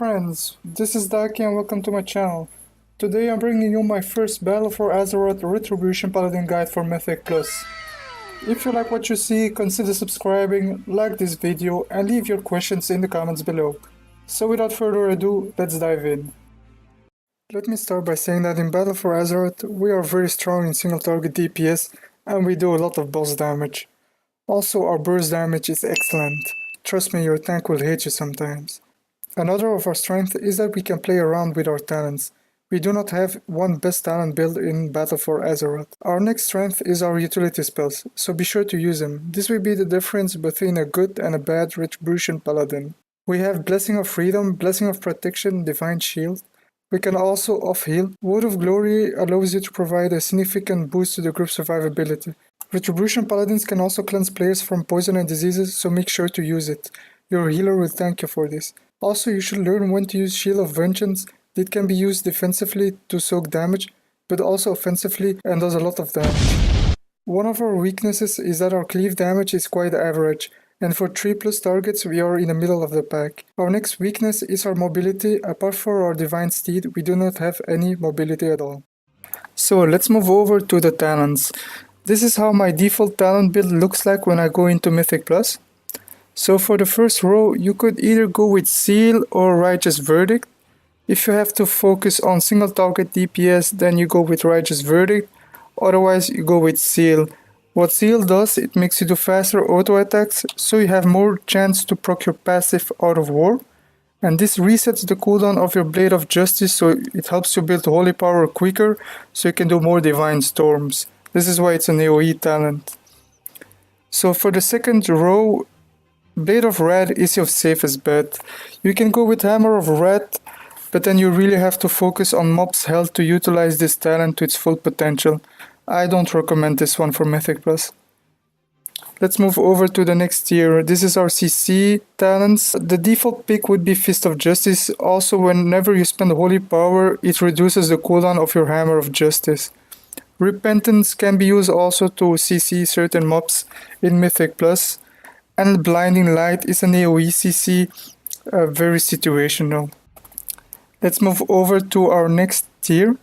friends, this is Daki and welcome to my channel. Today I'm bringing you my first Battle for Azeroth Retribution Paladin guide for Mythic Plus. If you like what you see, consider subscribing, like this video and leave your questions in the comments below. So without further ado, let's dive in. Let me start by saying that in Battle for Azeroth we are very strong in single target DPS and we do a lot of boss damage. Also our burst damage is excellent. Trust me, your tank will hate you sometimes. Another of our strength is that we can play around with our talents. We do not have one best talent build in Battle for Azeroth. Our next strength is our utility spells, so be sure to use them. This will be the difference between a good and a bad Retribution Paladin. We have Blessing of Freedom, Blessing of Protection, Divine Shield. We can also off-heal. Word of Glory allows you to provide a significant boost to the group survivability. Retribution Paladins can also cleanse players from poison and diseases, so make sure to use it. Your healer will thank you for this. Also, you should learn when to use Shield of Vengeance. It can be used defensively to soak damage, but also offensively and does a lot of damage. One of our weaknesses is that our cleave damage is quite average, and for 3+ targets we are in the middle of the pack. Our next weakness is our mobility. Apart from our Divine Steed, we do not have any mobility at all. So let's move over to the talents. This is how my default talent build looks like when I go into Mythic Plus. So for the first row, you could either go with Seal or Righteous Verdict. If you have to focus on single target DPS, then you go with Righteous Verdict. Otherwise, you go with Seal. What Seal does, it makes you do faster auto attacks, so you have more chance to proc your passive Out of War. And this resets the cooldown of your Blade of Justice, so it helps you build Holy Power quicker, so you can do more Divine Storms. This is why it's an AoE talent. So for the second row, Blade of Wrath is your safest bet. You can go with Hammer of Wrath, but then you really have to focus on mobs' health to utilize this talent to its full potential. I don't recommend this one for Mythic Plus. Let's move over to the next tier. This is our CC talents. The default pick would be Fist of Justice. Also, whenever you spend Holy Power, it reduces the cooldown of your Hammer of Justice. Repentance can be used also to CC certain mobs in Mythic Plus. And Blinding Light is an AoE CC, very situational. Let's move over to our next tier.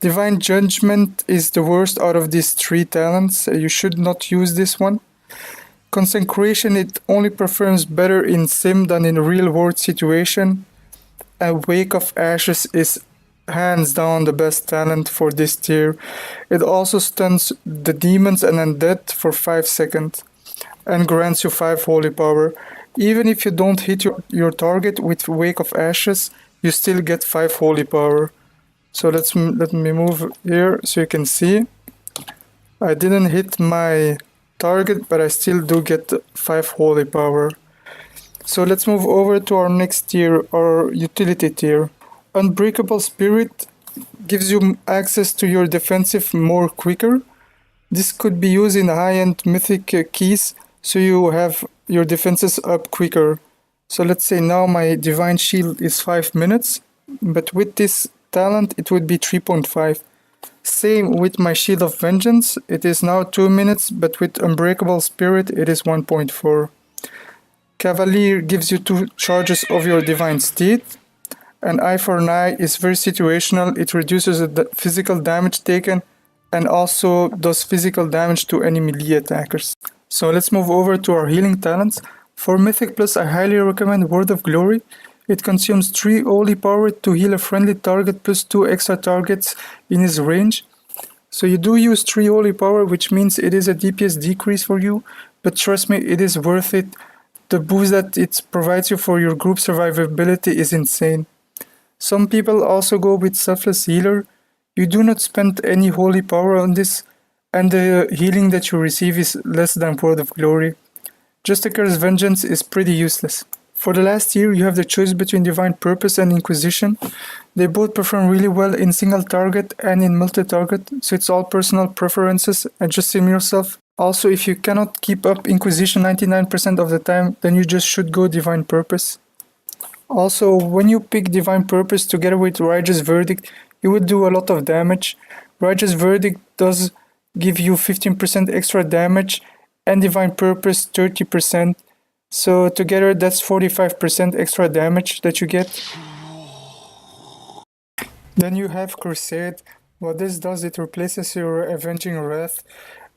Divine Judgment is the worst out of these 3 talents. You should not use this one. Consecration, it only performs better in sim than in real world situation. And Wake of Ashes is hands down the best talent for this tier. It also stuns the demons and undead for 5 seconds. And grants you 5 Holy Power. Even if you don't hit your target with Wake of Ashes, you still get 5 Holy Power. So let me move here so you can see. I didn't hit my target, but I still do get 5 Holy Power. So let's move over to our next tier, our utility tier. Unbreakable Spirit gives you access to your defensive more quicker. This could be used in high-end mythic keys, so you have your defenses up quicker. So let's say now my Divine Shield is 5 minutes, but with this talent it would be 3.5. Same with my Shield of Vengeance, it is now 2 minutes, but with Unbreakable Spirit it is 1.4. Cavalier gives you 2 charges of your Divine Steed. And Eye for an Eye is very situational, it reduces the physical damage taken and also does physical damage to any melee attackers. So let's move over to our healing talents. For Mythic Plus, I highly recommend Word of Glory. It consumes 3 Holy Power to heal a friendly target plus 2 extra targets in his range. So you do use 3 Holy Power, which means it is a DPS decrease for you, but trust me, it is worth it. The boost that it provides you for your group survivability is insane. Some people also go with Selfless Healer. You do not spend any Holy Power on this, and the healing that you receive is less than Word of Glory. Justicar's Vengeance is pretty useless. For the last tier, you have the choice between Divine Purpose and Inquisition. They both perform really well in single target and in multi-target, so it's all personal preferences, adjust them yourself. Also, if you cannot keep up Inquisition 99% of the time, then you just should go Divine Purpose. Also, when you pick Divine Purpose together with Righteous Verdict, you would do a lot of damage. Righteous Verdict does give you 15% extra damage and Divine Purpose 30%. So together that's 45% extra damage that you get. Then you have Crusade. What this does, it replaces your Avenging Wrath,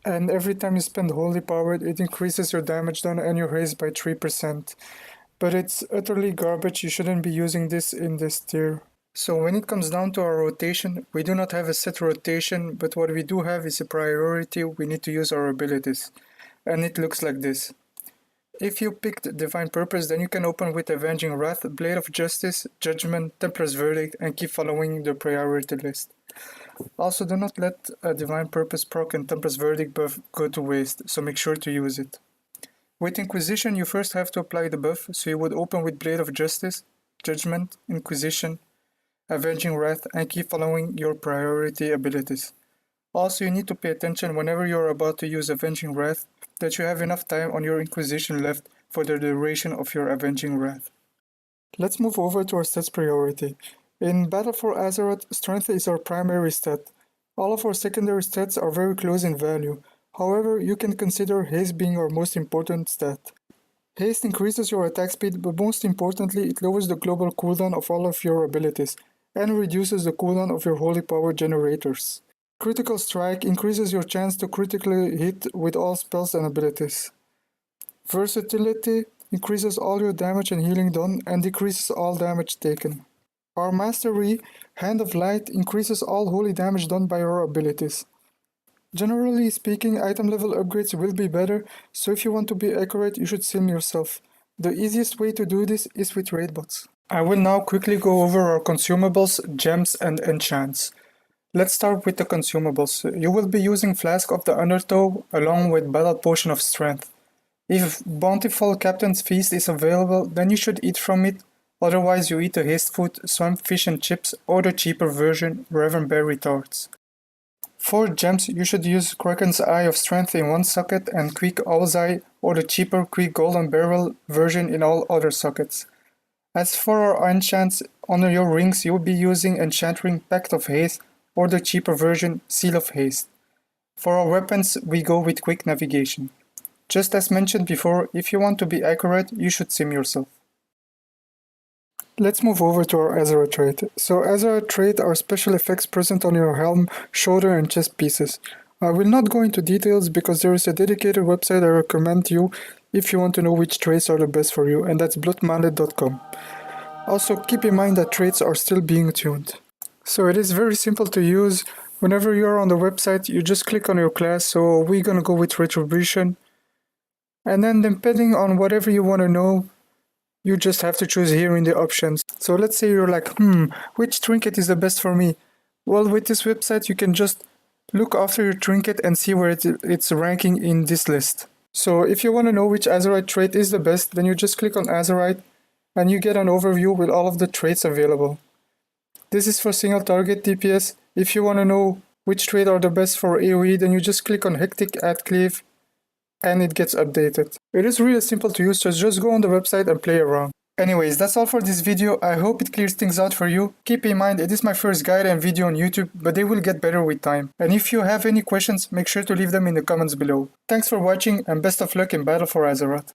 and every time you spend Holy Power, it increases your damage done and your haste by 3%. But it's utterly garbage, you shouldn't be using this in this tier. So when it comes down to our rotation, we do not have a set rotation, but what we do have is a priority. We need to use our abilities. And it looks like this. If you picked Divine Purpose, then you can open with Avenging Wrath, Blade of Justice, Judgment, Templar's Verdict, and keep following the priority list. Also, do not let a Divine Purpose proc and Templar's Verdict buff go to waste, so make sure to use it. With Inquisition, you first have to apply the buff, so you would open with Blade of Justice, Judgment, Inquisition, Avenging Wrath, and keep following your priority abilities. Also, you need to pay attention whenever you are about to use Avenging Wrath that you have enough time on your Inquisition left for the duration of your Avenging Wrath. Let's move over to our stats priority. In Battle for Azeroth, Strength is our primary stat. All of our secondary stats are very close in value. However, you can consider Haste being our most important stat. Haste increases your attack speed, but most importantly, it lowers the global cooldown of all of your abilities, and reduces the cooldown of your Holy Power generators. Critical Strike increases your chance to critically hit with all spells and abilities. Versatility increases all your damage and healing done and decreases all damage taken. Our Mastery, Hand of Light, increases all holy damage done by your abilities. Generally speaking, item level upgrades will be better, so if you want to be accurate, you should sim yourself. The easiest way to do this is with raid bots. I will now quickly go over our consumables, gems, and enchants. Let's start with the consumables. You will be using Flask of the Undertow along with Battle Potion of Strength. If Bountiful Captain's Feast is available, then you should eat from it, otherwise you eat the Haste Food, Swamp Fish and Chips, or the cheaper version, Ravenberry Tarts. For gems, you should use Kraken's Eye of Strength in one socket and Quick Owl's Eye or the cheaper Quick Golden Barrel version in all other sockets. As for our enchants, on your rings you will be using Enchant Ring Pact of Haste or the cheaper version Seal of Haste. For our weapons, we go with Quick Navigation. Just as mentioned before, if you want to be accurate, you should sim yourself. Let's move over to our Azeroth trait. So Azeroth trait are special effects present on your helm, shoulder and chest pieces. I will not go into details because there is a dedicated website I recommend you if you want to know which traits are the best for you, and that's bloodmallet.com. Also keep in mind that traits are still being tuned. So it is very simple to use. Whenever you're on the website, you just click on your class, so we're gonna go with Retribution. And then depending on whatever you want to know, you just have to choose here in the options. So let's say you're like, which trinket is the best for me? Well, with this website, you can just look after your trinket and see where it's ranking in this list. So if you want to know which Azeroth trait is the best, then you just click on Azeroth and you get an overview with all of the traits available. This is for single target DPS. If you want to know which trait are the best for AoE, then you just click on Hectic Add Cleave and it gets updated. It is really simple to use, so just go on the website and play around. Anyways, that's all for this video. I hope it clears things out for you. Keep in mind, it is my first guide and video on YouTube, but they will get better with time. And if you have any questions, make sure to leave them in the comments below. Thanks for watching and best of luck in Battle for Azeroth.